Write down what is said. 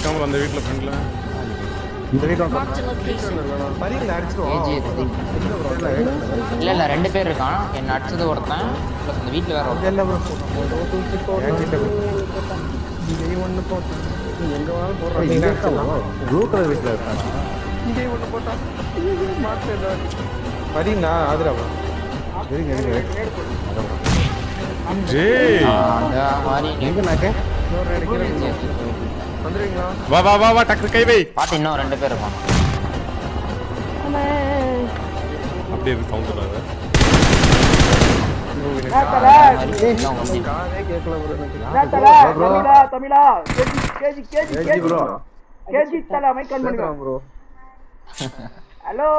பேசாம அந்த வீட்ல ஃப்ரெண்ட்ல இந்த வீட்ல Marked a location. பரியில அடிச்சிடுவோம். இல்ல ரெண்டு பேர் இருக்கான். என்ன அடிச்சது ஒருத்தன் ப்ளஸ் அந்த வீட்ல வேற ஒருத்தன். இல்ல ப்ரோ. நீ ஒண்ணு போட்டு எங்க வாங்க போறீங்க? இங்க இருக்கா? ப்ளூ கலர் வீட்ல இருக்கான். இங்க ஒண்ணு போட்டா. மாட்டேடா. பரினா ஆதுரவா. இருங்க. ஜெய் அந்த மாதிரி எங்க நாக்க? இன்னொரு அடிக்கிறேன். வந்துருவீங்களா? வா டக்கு கை வை. பாத்து இன்னும் ரெண்டு பேர் இருப்பான். அப்படியே சவுண்ட் வராது. காதே கேட்கல ப்ரோ எனக்கு. தமிழா கேஜி ப்ரோ. கேஜி தல மைக் ஆன் பண்ணுங்க ப்ரோ. ஹலோ